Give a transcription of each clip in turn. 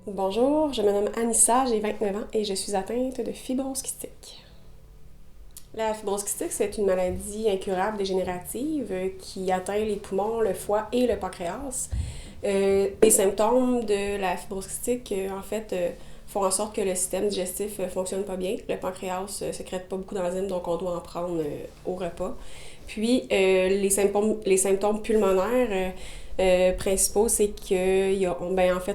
Bonjour, je me nomme Anissa, j'ai 29 ans et je suis atteinte de fibrose kystique. La fibrose kystique, c'est une maladie incurable dégénérative qui atteint les poumons, le foie et le pancréas. Les symptômes de la fibrose kystique, font en sorte que le système digestif fonctionne pas bien. Le pancréas sécrète pas beaucoup d'enzymes, donc on doit en prendre au repas. Puis, les symptômes pulmonaires principaux, c'est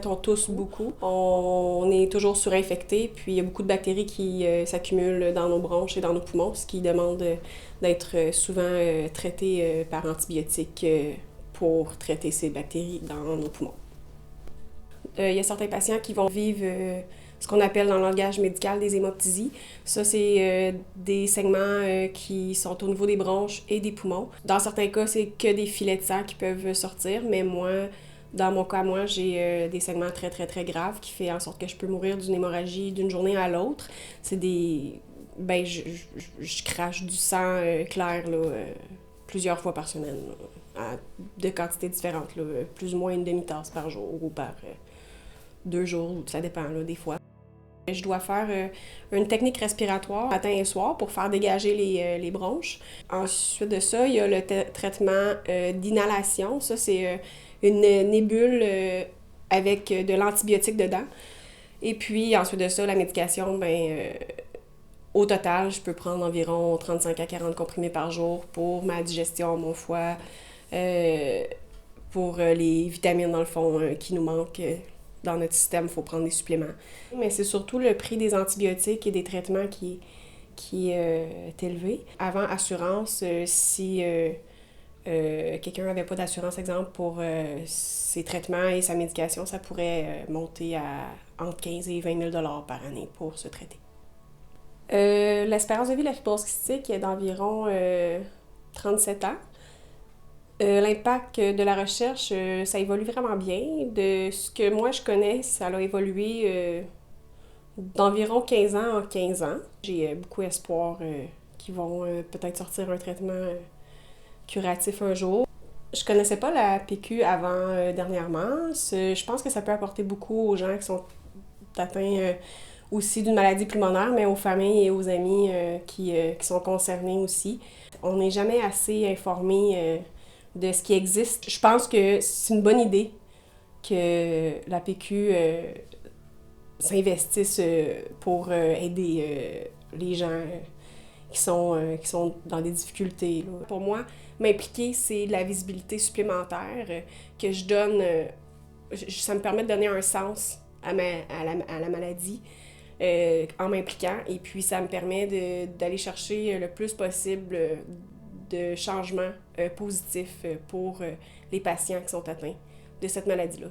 on tousse beaucoup. On est toujours surinfecté, puis il y a beaucoup de bactéries qui s'accumulent dans nos bronches et dans nos poumons, ce qui demande d'être souvent traité par antibiotiques pour traiter ces bactéries dans nos poumons. Il y a certains patients qui vont vivre ce qu'on appelle dans le langage médical des hémoptysies. Ça, c'est des segments qui sont au niveau des bronches et des poumons. Dans certains cas, c'est que des filets de sang qui peuvent sortir, mais dans mon cas, j'ai des segments très, très, très graves qui fait en sorte que je peux mourir d'une hémorragie d'une journée à l'autre. C'est des... je crache du sang clair, là, plusieurs fois par semaine, là, de quantités différentes, là, plus ou moins une demi-tasse par jour ou par 2 jours, ça dépend là, des fois. Je dois faire une technique respiratoire matin et soir pour faire dégager les bronches. Ensuite de ça, il y a le traitement d'inhalation. Ça, c'est une nébule avec de l'antibiotique dedans. Et puis, ensuite de ça, la médication, au total, je peux prendre environ 35 à 40 comprimés par jour pour ma digestion, mon foie, pour les vitamines, dans le fond, qui nous manquent dans notre système. Il faut prendre des suppléments. Mais c'est surtout le prix des antibiotiques et des traitements qui est élevé. Avant assurance, si quelqu'un n'avait pas d'assurance, exemple, pour ses traitements et sa médication, ça pourrait monter à entre 15 et 20 000 $ par année pour se traiter. L'espérance de vie de la fibrose kystique est d'environ 37 ans. L'impact de la recherche, ça évolue vraiment bien. De ce que moi je connais, ça a évolué d'environ 15 ans en 15 ans. J'ai beaucoup espoir qu'ils vont peut-être sortir un traitement curatif un jour. Je connaissais pas la PQ avant dernièrement. Je pense que ça peut apporter beaucoup aux gens qui sont atteints aussi d'une maladie pulmonaire, mais aux familles et aux amis qui sont concernés aussi. On n'est jamais assez informé de ce qui existe. Je pense que c'est une bonne idée que la PQ s'investisse pour aider les gens qui sont dans des difficultés, là. Pour moi, m'impliquer, c'est de la visibilité supplémentaire que je donne. Ça me permet de donner un sens à la maladie en m'impliquant. Et puis, ça me permet d'aller chercher le plus possible de changements positifs pour les patients qui sont atteints de cette maladie-là.